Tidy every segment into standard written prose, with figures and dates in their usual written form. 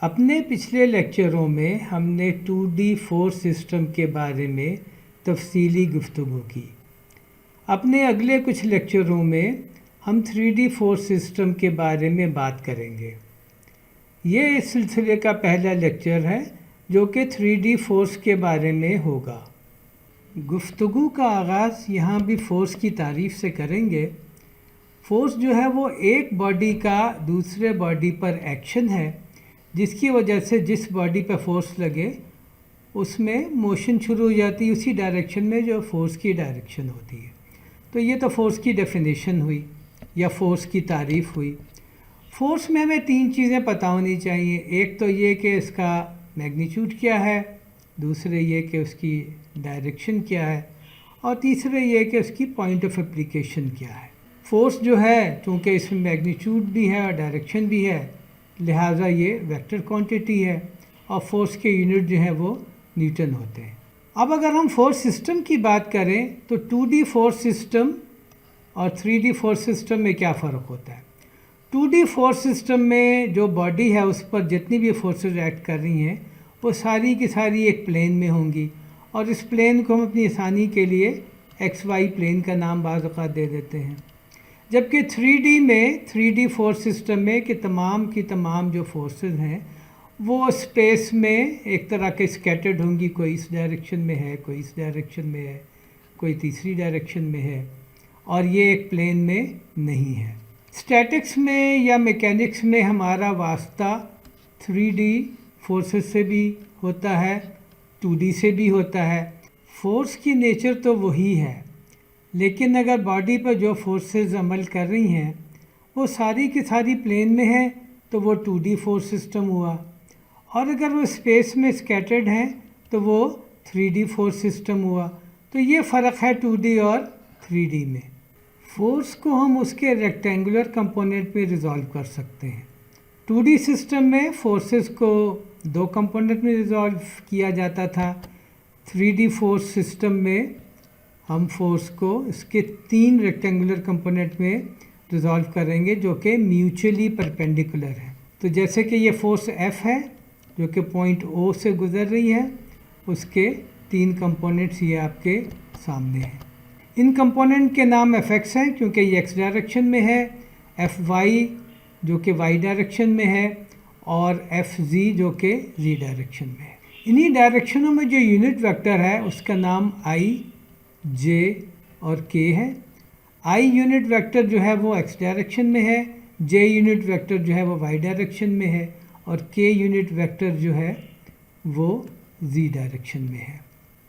अपने पिछले लेक्चरों में हमने 2D फोर्स सिस्टम के बारे में तफसीली गुफ्तगू की। अपने अगले कुछ लेक्चरों में हम 3D फोर्स सिस्टम के बारे में बात करेंगे। ये इस सिलसिले का पहला लेक्चर है जो कि 3D फोर्स के बारे में होगा। गुफ्तगू का आगाज़ यहाँ भी फोर्स की तारीफ़ से करेंगे। फोर्स जो है वो एक बॉडी का दूसरे बॉडी पर एक्शन है जिसकी वजह से जिस बॉडी पर फोर्स लगे उसमें मोशन शुरू हो जाती है उसी डायरेक्शन में जो फोर्स की डायरेक्शन होती है। तो ये तो फोर्स की डेफिनेशन हुई या फोर्स की तारीफ़ हुई। फोर्स में हमें तीन चीज़ें पता होनी चाहिए। एक तो ये कि इसका मैग्नीट्यूड क्या है, दूसरे ये कि उसकी डायरेक्शन क्या है, और तीसरे ये कि उसकी पॉइंट ऑफ एप्लीकेशन क्या है। फोर्स जो है चूँकि इसमें मैग्नीट्यूड भी है और डायरेक्शन भी है, लिहाजा ये वेक्टर क्वांटिटी है और फोर्स के यूनिट जो है वो न्यूटन होते हैं। अब अगर हम फोर्स सिस्टम की बात करें तो 2D फोर्स सिस्टम और 3D फोर्स सिस्टम में क्या फ़र्क होता है। 2D फोर्स सिस्टम में जो बॉडी है उस पर जितनी भी फोर्सेस एक्ट कर रही हैं वो सारी की सारी एक प्लेन में होंगी और इस प्लेन को हम अपनी आसानी के लिए XY प्लेन का नाम बाज़ औक़ात दे देते हैं। जबकि 3D फोर्स सिस्टम में कि तमाम की तमाम जो फोर्सेस हैं वो स्पेस में एक तरह के स्कैटर्ड होंगी। कोई इस डायरेक्शन में है, कोई इस डायरेक्शन में है, कोई तीसरी डायरेक्शन में है, और ये एक प्लेन में नहीं है। स्टैटिक्स में या मैकेनिक्स में हमारा वास्ता 3D फोर्सेस से भी होता है, 2D से भी होता है। फोर्स की नेचर तो वही है, लेकिन अगर बॉडी पर जो फोर्सेस अमल कर रही हैं वो सारी की सारी प्लेन में है तो वो 2D फोर्स सिस्टम हुआ, और अगर वो स्पेस में स्कैटर्ड हैं तो वो 3D फोर्स सिस्टम हुआ। तो ये फ़र्क है 2D और 3D में। फोर्स को हम उसके रेक्टेंगुलर कंपोनेंट में रिज़ॉल्व कर सकते हैं। 2D सिस्टम में फोर्सेस को दो कंपोनेंट में रिज़ॉल्व किया जाता था। 3D फोर्स सिस्टम में हम फोर्स को इसके तीन रेक्टेंगुलर कंपोनेंट में रिज़ॉल्व करेंगे जो कि म्यूचुअली परपेंडिकुलर है। तो जैसे कि ये फोर्स F है जो कि पॉइंट O से गुज़र रही है, उसके तीन कंपोनेंट्स ये आपके सामने हैं। इन कंपोनेंट के नाम Fx हैं क्योंकि ये x डायरेक्शन में है, Fy जो कि y डायरेक्शन में है, और Fz जो कि z डायरेक्शन में है। इन्हीं डायरेक्शनों में जो यूनिट वेक्टर है उसका नाम I, J और K है। I यूनिट वेक्टर जो है वो x डायरेक्शन में है, J यूनिट वेक्टर जो है वो y डायरेक्शन में है, और K यूनिट वेक्टर जो है वो z डायरेक्शन में है।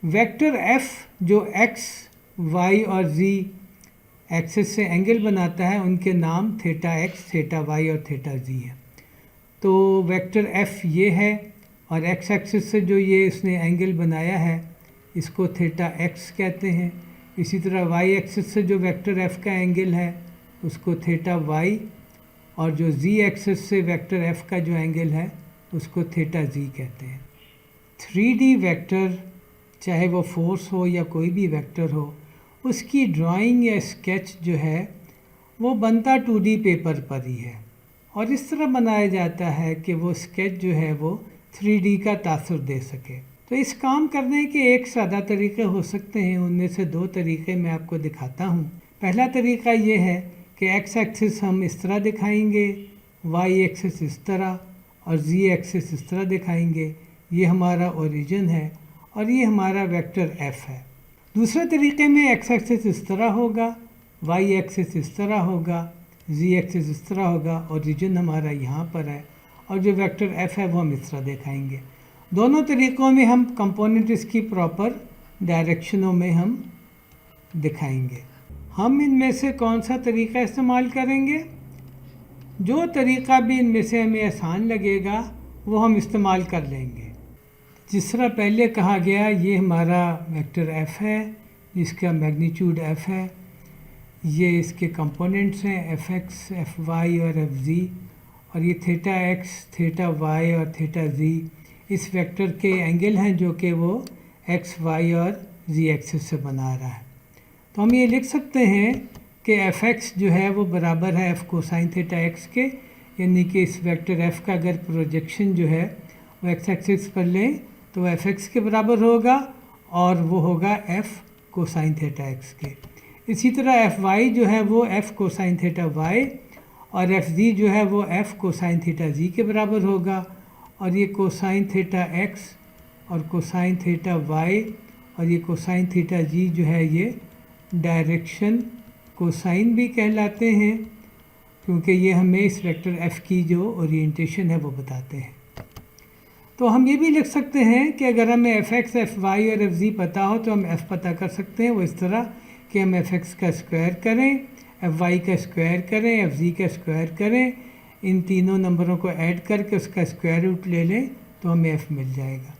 वेक्टर F जो x, y और z एक्सिस से एंगल बनाता है उनके नाम थीटा x, थीटा y और थीटा z है। तो वेक्टर F ये है और x एक्सिस से जो ये इसने एंगल बनाया है इसको थीटा x कहते हैं। इसी तरह y एक्सिस से जो वेक्टर f का एंगल है उसको थीटा y, और जो z एक्सिस से वेक्टर f का जो एंगल है उसको थीटा z कहते हैं। 3D वेक्टर चाहे वो फोर्स हो या कोई भी वेक्टर हो, उसकी ड्राइंग या स्केच जो है वो बनता 2D पेपर पर ही है और इस तरह बनाया जाता है कि वो स्केच जो है वो 3D का तासुर दे सके। तो इस काम करने के एक सादा तरीके हो सकते हैं, उनमें से दो तरीके मैं आपको दिखाता हूँ। पहला तरीका ये है कि x एक्सिस हम इस तरह दिखाएंगे, y एक्सिस इस तरह और z एक्सिस इस तरह दिखाएंगे। ये हमारा ओरिजिन है और ये हमारा वेक्टर f है। दूसरे तरीके में x एक्सिस इस तरह होगा, y एक्सिस इस तरह होगा, z एक्सिस इस तरह होगा, ओरिजिन हमारा यहाँ पर है, और जो वेक्टर f है वो हम इस तरह दिखाएंगे। दोनों तरीक़ों में हम कंपोनेंट इसकी प्रॉपर डायरेक्शनों में हम दिखाएंगे। हम इनमें से कौन सा तरीक़ा इस्तेमाल करेंगे? जो तरीक़ा भी इनमें से हमें आसान लगेगा वो हम इस्तेमाल कर लेंगे। जिस तरह पहले कहा गया, ये हमारा वेक्टर f है जिसका मैग्नीट्यूड f है। ये इसके कंपोनेंट्स हैं fx, fy और fz, और ये थीटा x, थीटा y और थीटा z इस वेक्टर के एंगल हैं जो कि वो x, y और z एक्सिस से बना रहा है। तो हम ये लिख सकते हैं कि fx जो है वो बराबर है f कोसाइन थीटा x के, यानी कि इस वेक्टर f का अगर प्रोजेक्शन जो है वो x एक्सिस पर लें तो वो fx के बराबर होगा और वो होगा f कोसाइन थीटा x के। इसी तरह fy जो है वो f कोसाइन थीटा y और fz जो है वो f कोसाइन थीटा z के बराबर होगा। और ये कोसाइन थीटा x और कोसाइन थीटा y और ये कोसाइन थीटा g जो है ये डायरेक्शन कोसाइन भी कहलाते हैं, क्योंकि ये हमें इस वेक्टर f की जो ओरिएंटेशन है वो बताते हैं। तो हम ये भी लिख सकते हैं कि अगर हमें fx, fy और fz पता हो तो हम f पता कर सकते हैं। वो इस तरह कि हम fx का स्क्वायर करें, fy का स्क्वायर करें, fz का स्क्वायर करें, इन तीनों नंबरों को ऐड करके उसका स्क्वायर रूट ले लें तो हमें f मिल जाएगा।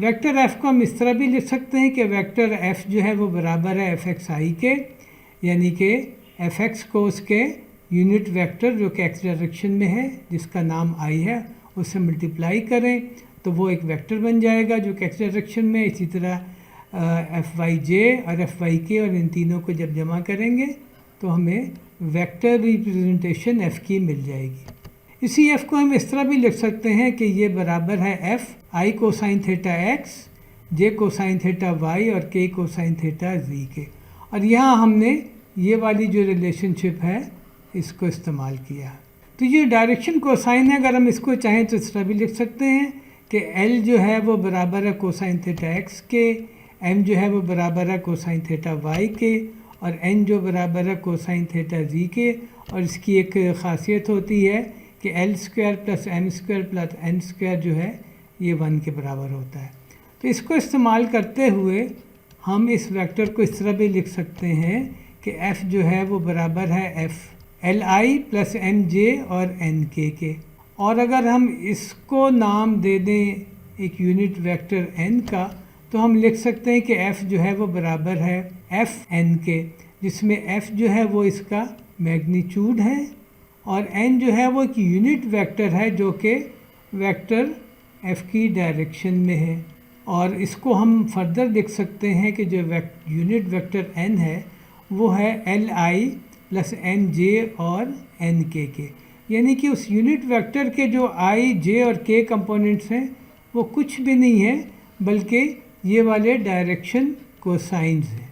वेक्टर f को हम इस तरह भी लिख सकते हैं कि वेक्टर f जो है वो बराबर है fxi के, यानी कि fx को उसके यूनिट वेक्टर जो कि x डायरेक्शन में है जिसका नाम i है उससे मल्टीप्लाई करें तो वो एक वेक्टर बन जाएगा जो कि x डायरेक्शन में। इसी तरह fyj और fyk और इन तीनों को जब जमा करेंगे तो हमें वेक्टर रिप्रेजेंटेशन f की मिल जाएगी। इसी f को हम इस तरह भी लिख सकते हैं कि ये बराबर है f i cosine theta x, j cosine theta y और k कोसाइन थीटा z के। और यहाँ हमने ये वाली जो रिलेशनशिप है इसको इस्तेमाल किया। तो ये डायरेक्शन कोसाइन है, अगर हम इसको चाहें तो इस तरह भी लिख सकते हैं कि L जो है वो बराबर है कोसाइन थीटा x के, M जो है वो बराबर है कोसाइन थीटा y के और N जो बराबर है कोसाइन थीटा z के। और इसकी एक ख़ासियत होती है कि L square plus M square plus N square जो है ये 1 के बराबर होता है। तो इसको इस्तेमाल करते हुए हम इस वेक्टर को इस तरह भी लिख सकते हैं कि f जो है वो बराबर है f Li प्लस Mj और Nk के। और अगर हम इसको नाम दे दें एक यूनिट वेक्टर n का तो हम लिख सकते हैं कि f जो है वो बराबर है f n के, जिसमें f जो है वो इसका मैग्नीट्यूड है और n जो है वो एक यूनिट वेक्टर है जो कि वेक्टर f की डायरेक्शन में है। और इसको हम फर्दर लिख सकते हैं कि जो यूनिट वेक्टर n है वो है Li प्लस Mj और Nk के, यानी कि उस यूनिट वेक्टर के जो i, j और k कंपोनेंट्स हैं वो कुछ भी नहीं है बल्कि ये वाले डायरेक्शन कोसाइंस हैं।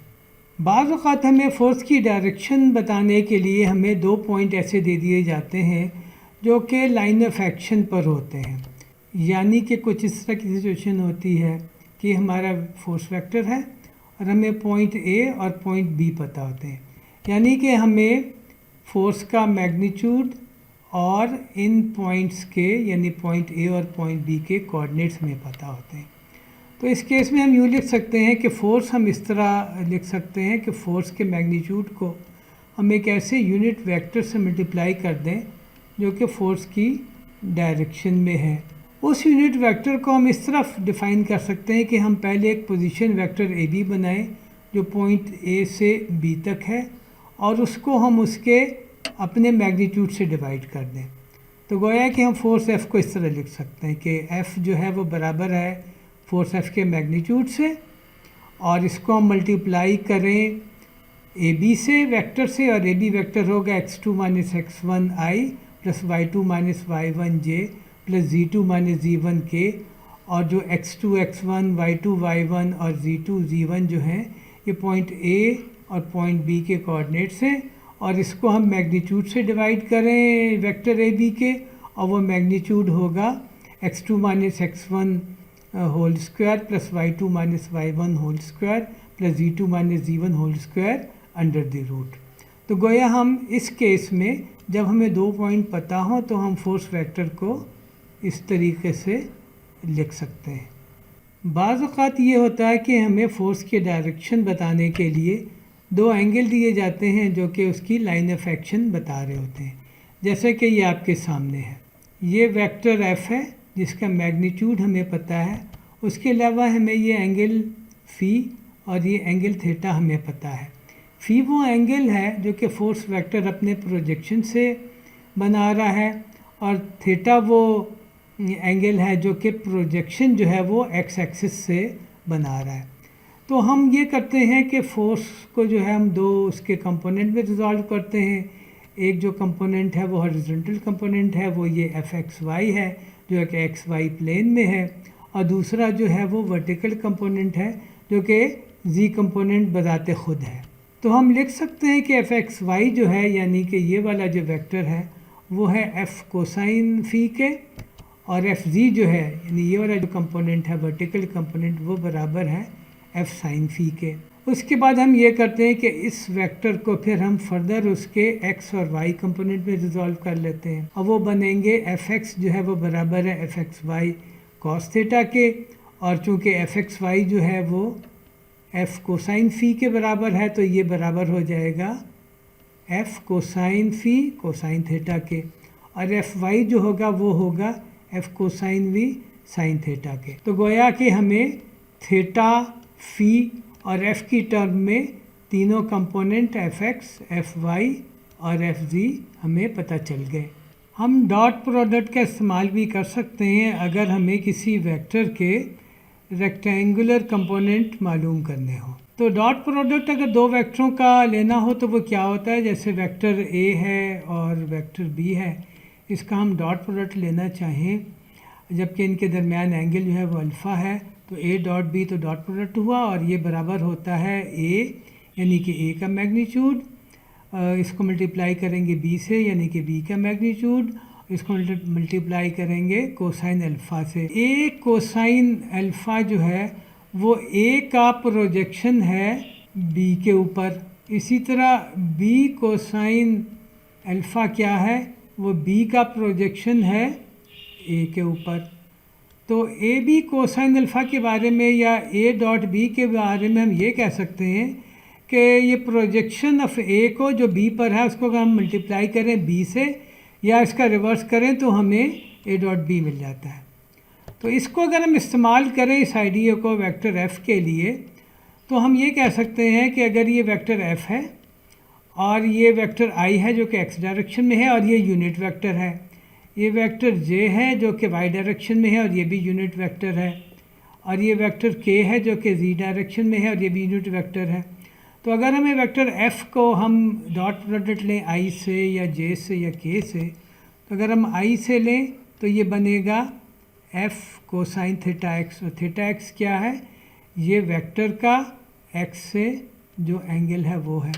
बाज़ औक़ात हमें फोर्स की डायरेक्शन बताने के लिए हमें 2 पॉइंट ऐसे दे दिए जाते हैं जो कि लाइन ऑफ एक्शन पर होते हैं, यानी कि कुछ इस तरह की सिचुएशन होती है कि हमारा फोर्स वेक्टर है और हमें पॉइंट A और पॉइंट B पता होते हैं, यानी कि हमें फोर्स का मैग्नीट्यूड और इन पॉइंट्स के यानी पॉइंट A और पॉइंट B के कोऑर्डिनेट्स हमें पता होते हैं। तो इस केस में हम यूँ लिख सकते हैं कि फ़ोर्स हम इस तरह लिख सकते हैं कि फ़ोर्स के मैग्नीट्यूड को हम एक ऐसे यूनिट वेक्टर से मल्टीप्लाई कर दें जो कि फ़ोर्स की डायरेक्शन में है। उस यूनिट वेक्टर को हम इस तरह डिफ़ाइन कर सकते हैं कि हम पहले एक पोजीशन वेक्टर ए बी बनाएं जो पॉइंट ए से बी तक है और उसको हम उसके अपने मैग्नीट्यूड से डिवाइड कर दें। तो गोया कि हम फोर्स एफ़ को इस तरह लिख सकते हैं कि एफ़ जो है वो बराबर है फोर्स एफ़ के मैग्नीट्यूड से और इसको हम मल्टीप्लाई करें ए बी से वेक्टर से, और ए बी वेक्टर होगा x2 minus x1 i plus y2 minus y1 j plus z2 minus z1 k। और जो x2 x1 y2 y1 और z2 z1 जो हैं ये पॉइंट A और पॉइंट B के कोऑर्डिनेट्स हैं और इसको हम मैग्नीट्यूड से डिवाइड करें वेक्टर ए बी के और वो मैग्नीट्यूड होगा x2 minus x1 whole square plus y2 minus y1 whole square plus z2 minus z1 whole square under the root. तो गोया हम इस केस में जब हमें 2 पॉइंट पता हो तो हम फोर्स वेक्टर को इस तरीके से लिख सकते हैं। बाज़ औक़ात ये होता है कि हमें फोर्स की डायरेक्शन बताने के लिए 2 एंगल दिए जाते हैं जो कि उसकी लाइन ऑफ एक्शन बता रहे होते हैं, जैसे कि ये आपके सामने है। ये वेक्टर एफ़ है जिसका मैग्नीट्यूड हमें पता है, उसके अलावा हमें ये एंगल फ़ी और ये एंगल थीटा हमें पता है। फ़ी वो एंगल है जो कि फोर्स वेक्टर अपने प्रोजेक्शन से बना रहा है और थीटा वो एंगल है जो कि प्रोजेक्शन जो है वो एक्स एक्सिस से बना रहा है। तो हम ये करते हैं कि फोर्स को जो है हम 2 उसके कंपोनेंट में रिजॉल्व करते हैं। एक जो कंपोनेंट है वो हॉरिजॉन्टल कंपोनेंट है, वो ये एफ एक्स वाई है जो कि एक्स वाई प्लेन में है, और दूसरा जो है वो वर्टिकल कंपोनेंट है जो कि जी कंपोनेंट बजाते खुद है। तो हम लिख सकते हैं कि एफ एक्स वाई जो है यानी कि ये वाला जो वेक्टर है वो है एफ कोसाइन फी के, और एफ जी जो है यानी ये वाला जो कंपोनेंट है वर्टिकल कंपोनेंट वो बराबर है एफ साइन फी के। उसके बाद हम ये करते हैं कि इस वेक्टर को फिर हम फर्दर उसके एक्स और वाई कंपोनेंट में रिजॉल्व कर लेते हैं, और वो बनेंगे एफ एक्स जो है वो बराबर है F X Y cos theta के, और चूँकि एफ एक्स वाई जो है वो एफ कोसाइन फी के बराबर है तो ये बराबर हो जाएगा F cosine phi cosine theta के, और एफ वाई जो होगा वो होगा F cosine V sine theta के। तो गोया कि हमें थीटा, फी और एफ की टर्म में तीनों component F X, F Y और एफ जी हमें पता चल गए। हम डॉट प्रोडक्ट का इस्तेमाल भी कर सकते हैं अगर हमें किसी वेक्टर के रेक्टेंगुलर कंपोनेंट मालूम करने हो। तो डॉट प्रोडक्ट अगर दो वेक्टरों का लेना हो तो वो क्या होता है, जैसे वेक्टर ए है और वेक्टर बी है, इसका हम डॉट प्रोडक्ट लेना चाहें जबकि इनके दरमियान एंगल जो है वो अल्फ़ा है, तो ए डॉट बी तो डॉट प्रोडक्ट हुआ, और ये बराबर होता है ए यानी कि ए का मैग्नीट्यूड, इसको मल्टीप्लाई करेंगे बी से यानी कि बी का मैग्नीट्यूड, इसको मल्टीप्लाई करेंगे कोसाइन अल्फ़ा से। ए कोसाइन अल्फ़ा जो है वो ए का प्रोजेक्शन है बी के ऊपर, इसी तरह बी कोसाइन अल्फ़ा क्या है, वो बी का प्रोजेक्शन है ए के ऊपर। तो ए बी कोसाइन अल्फ़ा के बारे में या ए डॉट बी के बारे में हम ये कह सकते हैं कि ये प्रोजेक्शन ऑफ ए को जो बी पर है उसको अगर हम मल्टीप्लाई करें बी से या इसका रिवर्स करें तो हमें ए डॉट बी मिल जाता है। तो इसको अगर हम इस्तेमाल करें इस आइडिया को वेक्टर एफ़ के लिए, तो हम ये कह सकते हैं कि अगर ये वेक्टर एफ़ है और ये वेक्टर आई है जो कि एक्स डायरेक्शन में है और ये यूनिट वेक्टर है, ये वेक्टर जे है जो कि वाई डायरेक्शन में है और ये भी यूनिट वेक्टर है, और ये वेक्टर के है जो कि जी डायरेक्शन में है और ये भी यूनिट वेक्टर है। तो अगर हमें वेक्टर एफ़ को हम डॉट प्रोडक्ट लें आई से या जे से या के से, तो अगर हम आई से लें तो ये बनेगा एफ़ कोसाइन थीटा एक्स, और थीटा एक्स क्या है, ये वेक्टर का एक्स से जो एंगल है वो है,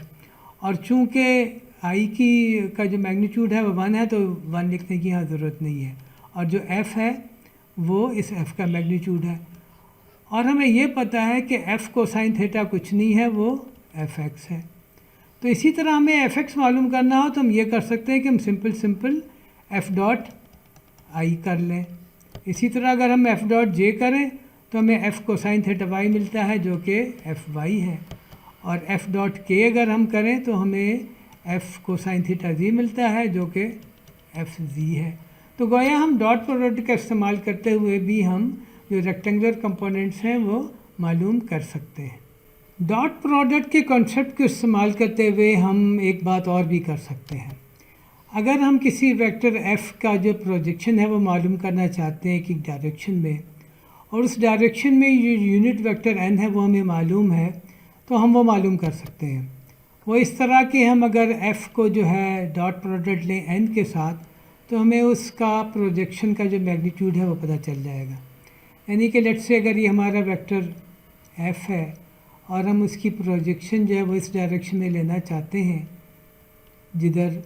और चूँकि आई की का जो मैग्नीट्यूड है वो 1 है तो 1 लिखने की यहाँ ज़रूरत नहीं है, और जो एफ़ है वो इस एफ़ का मैग्नीट्यूड है, और हमें ये पता है कि एफ़ कोसाइन थीटा कुछ नहीं है, वो एफ एक्स है। तो इसी तरह हमें एफ एक्स मालूम करना हो तो हम ये कर सकते हैं कि हम सिंपल एफ़ डॉट आई कर लें। इसी तरह अगर हम एफ़ डॉट जे करें तो हमें एफ़ कोसाइन थीटा वाई मिलता है जो कि एफ़ वाई है, और एफ़ डॉट के अगर हम करें तो हमें एफ़ कोसाइन थीटा जी मिलता है जो कि एफ़ जी है। तो गोया हम डॉट प्रोडक्ट का इस्तेमाल करते हुए भी हम जो रेक्टेंगुलर कंपोनेंट्स हैं वो मालूम कर सकते हैं। डॉट प्रोडक्ट के कॉन्सेप्ट को इस्तेमाल करते हुए हम एक बात और भी कर सकते हैं। अगर हम किसी वेक्टर एफ़ का जो प्रोजेक्शन है वो मालूम करना चाहते हैं कि डायरेक्शन में, और उस डायरेक्शन में जो यूनिट वेक्टर एन है वो हमें मालूम है, तो हम वो मालूम कर सकते हैं। वो इस तरह कि हम अगर एफ़ को जो है डॉट प्रोडक्ट लें एन के साथ तो हमें उसका प्रोजेक्शन का जो मैग्नीट्यूड है वो पता चल जाएगा। यानी कि लेट्स से अगर ये हमारा वेक्टर एफ़ है और हम उसकी प्रोजेक्शन जो है वो इस डायरेक्शन में लेना चाहते हैं जिधर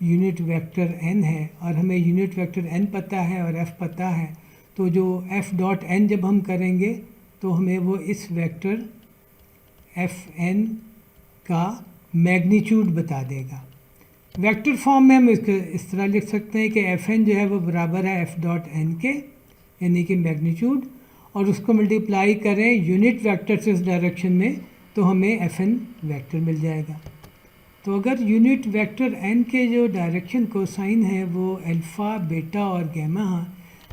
यूनिट वेक्टर एन है, और हमें यूनिट वेक्टर एन पता है और एफ़ पता है, तो जो एफ़ डॉट एन जब हम करेंगे तो हमें वो इस वेक्टर एफ़ एन का मैग्नीट्यूड बता देगा। वेक्टर फॉर्म में हम इसको इस तरह लिख सकते हैं कि एफ़ एन जो है वो बराबर है एफ़ डॉट एन के यानी कि मैग्नीट्यूड, और उसको मल्टीप्लाई करें यूनिट वेक्टर से इस डायरेक्शन में तो हमें एफ़ एन वेक्टर मिल जाएगा। तो अगर यूनिट वेक्टर एन के जो डायरेक्शन कोसाइन है वो अल्फ़ा, बीटा और गैमा है,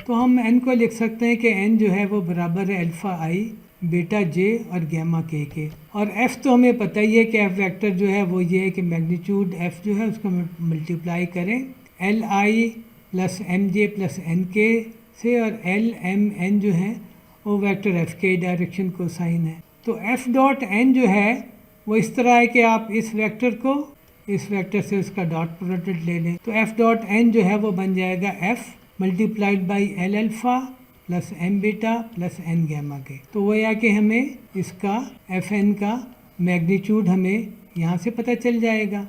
तो हम एन को लिख सकते हैं कि एन जो है वो बराबर है अल्फ़ा आई, बीटा जे और गैमा के। और एफ़ तो हमें पता ही है कि एफ़ वेक्टर जो है वो ये है कि मैग्नीट्यूड एफ़ जो है उसको मल्टीप्लाई करें L I plus M J plus N K से, और एल एम एन जो है वो वेक्टर एफ़ के डायरेक्शन कोसाइन है। तो एफ़ डॉट एन जो है वो इस तरह है कि आप इस वेक्टर को इस वेक्टर से उसका डॉट प्रोडक्ट ले लें तो एफ डॉट एन जो है वो बन जाएगा F multiplied by L alpha plus M beta plus N gamma के। तो वो या कि हमें इसका एफ एन का मैग्नीट्यूड हमें यहाँ से पता चल जाएगा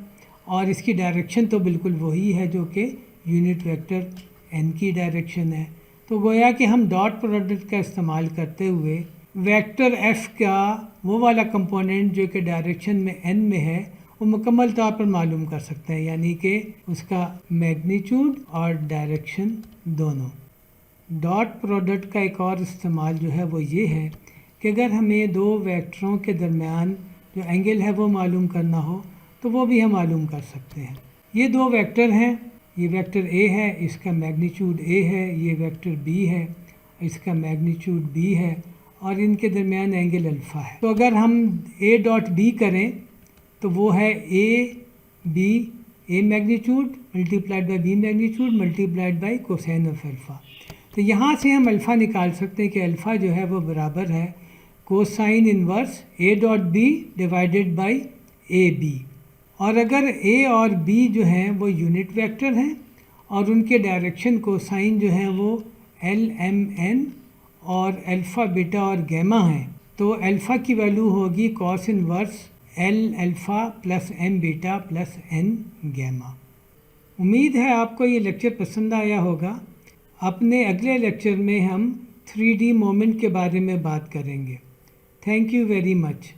और इसकी डायरेक्शन तो बिल्कुल वही है जो कि यूनिट वेक्टर एन की डायरेक्शन है। तो गोया कि हम डॉट प्रोडक्ट का इस्तेमाल करते हुए वेक्टर एफ का वो वाला कंपोनेंट जो कि डायरेक्शन में एन में है वो मुकम्मल तौर पर मालूम कर सकते हैं, यानी कि उसका मैग्नीट्यूड और डायरेक्शन दोनों। डॉट प्रोडक्ट का एक और इस्तेमाल जो है वो ये है कि अगर हमें दो वेक्टरों के दरमियान जो एंगल है वो मालूम करना हो तो वो भी हम मालूम कर सकते हैं। ये दो वेक्टर हैं, ये वेक्टर ए है, इसका मैग्नीट्यूड ए है, ये वेक्टर बी है, इसका मैग्नीट्यूड बी है और इनके दरमियान एंगल अल्फ़ा है। तो अगर हम ए डॉट बी करें तो वो है A B A magnitude multiplied by B magnitude multiplied by cosine of alpha. तो यहाँ से हम अल्फ़ा निकाल सकते हैं कि अल्फ़ा जो है वो बराबर है cosine inverse A dot B divided by A B. और अगर ए और बी जो हैं वो यूनिट वेक्टर हैं और उनके डायरेक्शन कोसाइन जो है वो एल एम एन और अल्फ़ा बीटा और गैमा हैं, तो अल्फ़ा की वैल्यू होगी cos inverse L alpha plus M beta plus N gamma. उम्मीद है आपको ये लेक्चर पसंद आया होगा। अपने अगले लेक्चर में हम 3D मोमेंट के बारे में बात करेंगे। Thank you very much.